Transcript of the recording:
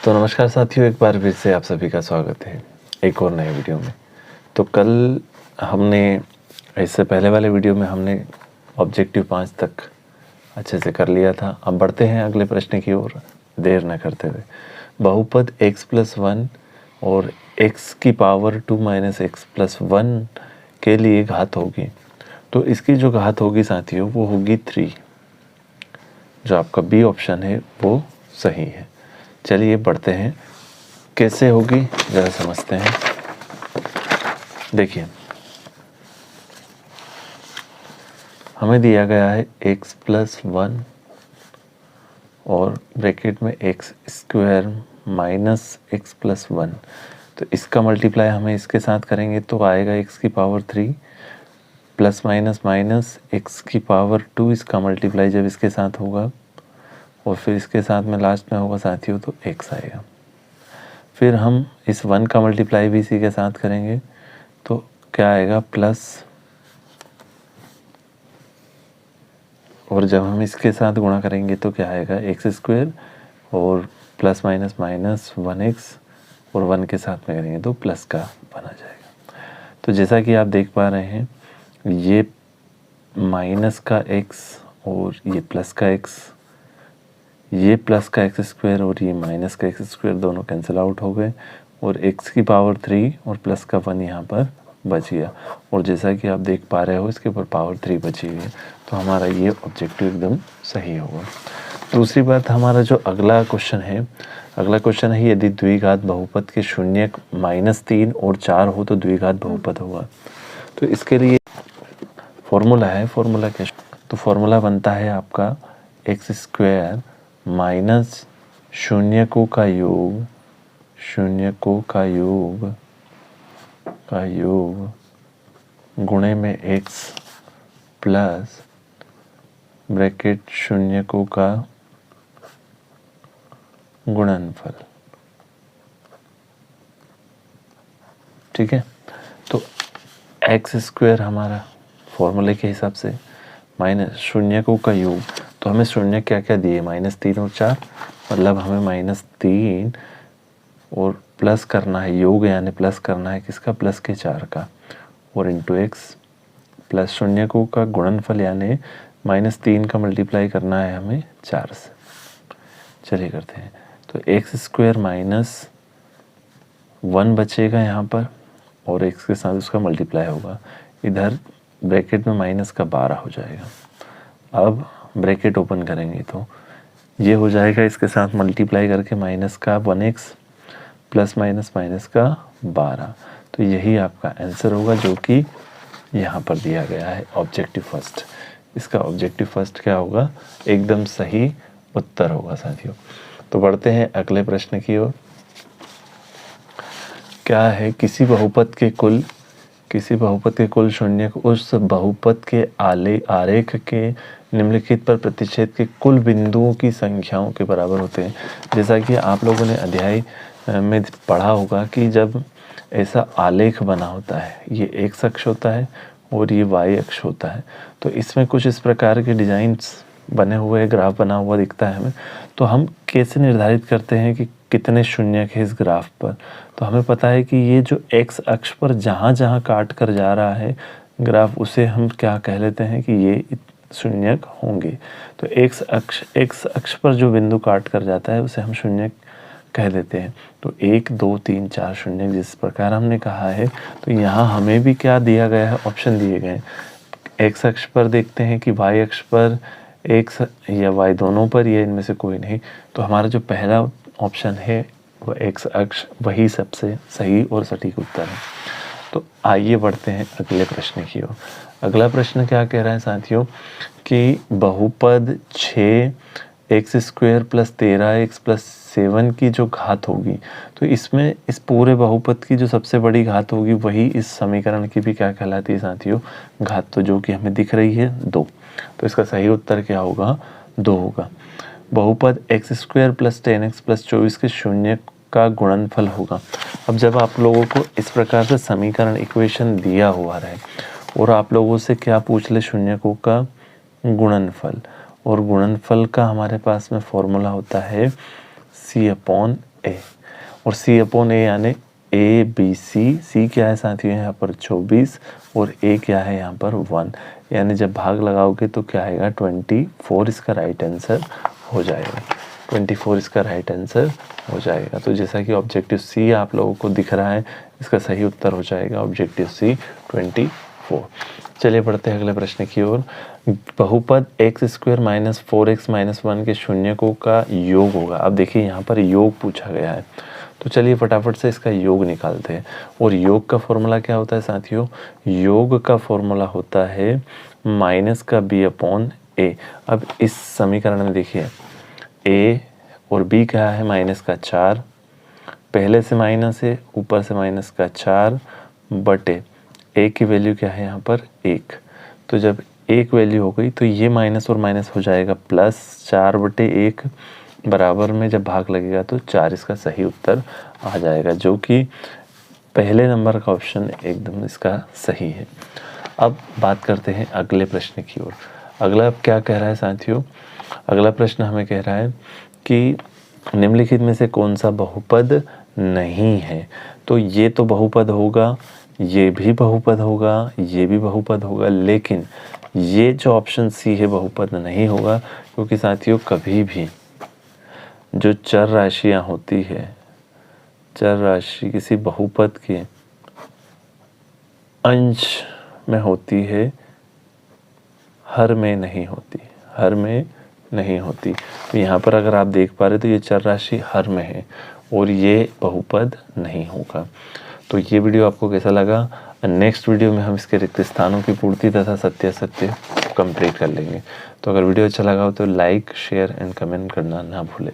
तो नमस्कार साथियों, एक बार फिर से आप सभी का स्वागत है एक और नए वीडियो में। तो कल हमने इससे पहले वाले वीडियो में हमने ऑब्जेक्टिव 5 तक अच्छे से कर लिया था। अब बढ़ते हैं अगले प्रश्न की ओर देर न करते हुए। बहुपद x+1 और x की पावर 2 - x+1 के लिए घात होगी, तो इसकी जो घात होगी साथियों वो होगी 3। जो आपका बी ऑप्शन है वो सही है। चलिए बढ़ते हैं, कैसे होगी ज़रा समझते हैं। देखिए, हमें दिया गया है x+1 और ब्रैकेट में x² - x+1। तो इसका मल्टीप्लाई हमें इसके साथ करेंगे तो आएगा x की power 3 plus minus minus x की पावर 2। इसका मल्टीप्लाई जब इसके साथ होगा और फिर इसके साथ में लास्ट में होगा साथियों तो x आएगा। फिर हम इस 1 का मल्टीप्लाई भी इसी के साथ करेंगे तो क्या आएगा प्लस, और जब हम इसके साथ गुणा करेंगे तो क्या आएगा x² और प्लस माइनस माइनस 1x और 1 के साथ में करेंगे तो प्लस का 1 आ जाएगा। तो जैसा कि आप देख पा रहे हैं, ये माइनस का x और ये प्लस का x, ये प्लस का x² और ये माइनस का x² दोनों कैंसिल आउट हो गए और x की पावर 3 और प्लस का 1 यहाँ पर बच गया। और जैसा कि आप देख पा रहे हो इसके ऊपर पावर 3 बची हुई है, तो हमारा ये ऑब्जेक्टिव एकदम सही होगा। दूसरी बात, हमारा जो अगला क्वेश्चन है यदि द्विघात बहुपद के शून्यक -3 और 4 हो तो द्विघात बहुपद होगा। तो इसके लिए फॉर्मूला है, फॉर्मूला क्या? तो फॉर्मूला बनता है आपका x² माइनस शून्यकों का योग गुणे में x प्लस ब्रैकेट शून्यकों का गुणनफल। ठीक है, तो x² हमारा फॉर्मूले के हिसाब से माइनस शून्यकों का योग, तो हमें शून्य क्या क्या दिए -3 और 4, मतलब हमें -3 और प्लस करना है योग, यानी प्लस करना है किसका, प्लस के 4 का, और इंटू एक्स प्लस शून्यकों का गुणनफल यानी -3 का मल्टीप्लाई करना है हमें 4 से। चलिए करते हैं, तो x² -1 बचेगा यहाँ पर और x के साथ उसका मल्टीप्लाई होगा, इधर ब्रैकेट में माइनस का 12 हो जाएगा। अब ब्रैकेट ओपन करेंगे तो ये हो जाएगा, इसके साथ मल्टीप्लाई करके माइनस का 1x प्लस माइनस माइनस का 12। तो यही आपका आंसर होगा जो कि यहाँ पर दिया गया है ऑब्जेक्टिव फर्स्ट। इसका ऑब्जेक्टिव फर्स्ट क्या होगा, एकदम सही उत्तर होगा साथियों। तो बढ़ते हैं अगले प्रश्न की ओर। क्या है, किसी बहुपद के कुल शून्यक उस बहुपद के आरेख के निम्नलिखित पर प्रतिच्छेद के कुल बिंदुओं की संख्याओं के बराबर होते हैं। जैसा कि आप लोगों ने अध्याय में पढ़ा होगा कि जब ऐसा आलेख बना होता है, ये x अक्ष होता है और ये y अक्ष होता है, तो इसमें कुछ इस प्रकार के डिजाइन्स बने हुए, ग्राफ बना हुआ दिखता है हमें। तो हम कैसे निर्धारित करते हैं कि कितने शून्यक है इस ग्राफ पर? तो हमें पता है कि ये जो x अक्ष पर जहाँ जहाँ काट कर जा रहा है ग्राफ, उसे हम क्या कह लेते हैं कि ये शून्यक होंगे। तो x अक्ष पर जो बिंदु काट कर जाता है उसे हम शून्यक कह देते हैं। तो 1 2 3 4 शून्यक जिस प्रकार हमने कहा है, तो यहाँ हमें भी क्या दिया गया है, ऑप्शन दिए गए हैं। x अक्ष पर देखते हैं कि y अक्ष पर x या y दोनों पर, या इनमें से कोई नहीं। तो हमारा जो पहला ऑप्शन है वो x अक्ष, वही सबसे सही और सटीक उत्तर है। तो आइए बढ़ते हैं अगले प्रश्न की ओर। अगला प्रश्न क्या कह रहा है साथियों कि बहुपद 6x² + 13x + 7 की जो घात होगी, तो इसमें इस पूरे बहुपद की जो सबसे बड़ी घात होगी वही इस समीकरण की भी क्या कहलाती है साथियों, घात। तो जो कि हमें दिख रही है 2, तो इसका सही उत्तर क्या होगा, 2 होगा। बहुपद x² + 10x + 24 के शून्य का गुणनफल होगा। अब जब आप लोगों को इस प्रकार से समीकरण इक्वेशन दिया हुआ रहे और आप लोगों से क्या पूछ ले, शून्यकों का गुणनफल, और गुणनफल का हमारे पास में फॉर्मूला होता है C/N ए, और सी अपॉन ए यानी ए बी सी क्या है साथियों यहाँ पर 24 और ए क्या है यहाँ पर 1, यानी जब भाग लगाओगे तो क्या आएगा 24 इसका राइट आंसर हो जाएगा। 24 इसका राइट आंसर हो जाएगा। तो जैसा कि ऑब्जेक्टिव सी आप लोगों को दिख रहा है, इसका सही उत्तर हो जाएगा ऑब्जेक्टिव सी 24। चलिए बढ़ते हैं अगले प्रश्न की ओर। बहुपद x² माइनस 4x माइनस 1 के शून्यकों का योग होगा। अब देखिए यहाँ पर योग पूछा गया है, तो चलिए फटाफट से इसका योग निकालते हैं। और योग का फॉर्मूला क्या होता है साथियों? योग का फॉर्मूला होता है माइनस का b अपॉन ए। अब इस समीकरण में देखिए a और b क्या है? माइनस का 4, पहले से माइनस है, ऊपर से माइनस का 4 बटे a की वैल्यू क्या है यहाँ पर 1। तो जब 1 वैल्यू हो गई तो ये माइनस और माइनस हो जाएगा प्लस 4 बटे 1, बराबर में जब भाग लगेगा तो 4 इसका सही उत्तर आ जाएगा, जो कि पहले नंबर का ऑप्शन एकदम इसका सही है। अब बात करते हैं अगले प्रश्न की ओर। अगला क्या कह रहा है साथियों? अगला प्रश्न हमें कह रहा है कि निम्नलिखित में से कौन सा बहुपद नहीं है? तो ये तो बहुपद होगा, ये भी बहुपद होगा, ये भी बहुपद होगा, लेकिन ये जो ऑप्शन सी है बहुपद नहीं होगा, क्योंकि साथियों कभी भी जो चर राशियां होती है, चर राशि किसी बहुपद के अंश में होती है, हर में नहीं होती, हर में नहीं होती। तो यहाँ पर अगर आप देख पा रहे तो ये चर राशि हर में है और ये बहुपद नहीं होगा। तो ये वीडियो आपको कैसा लगा? नेक्स्ट वीडियो में हम इसके रिक्त स्थानों की पूर्ति तथा सत्यासत्य कंप्लीट कर लेंगे। तो अगर वीडियो अच्छा लगा हो तो लाइक, शेयर एंड कमेंट करना ना भूलें।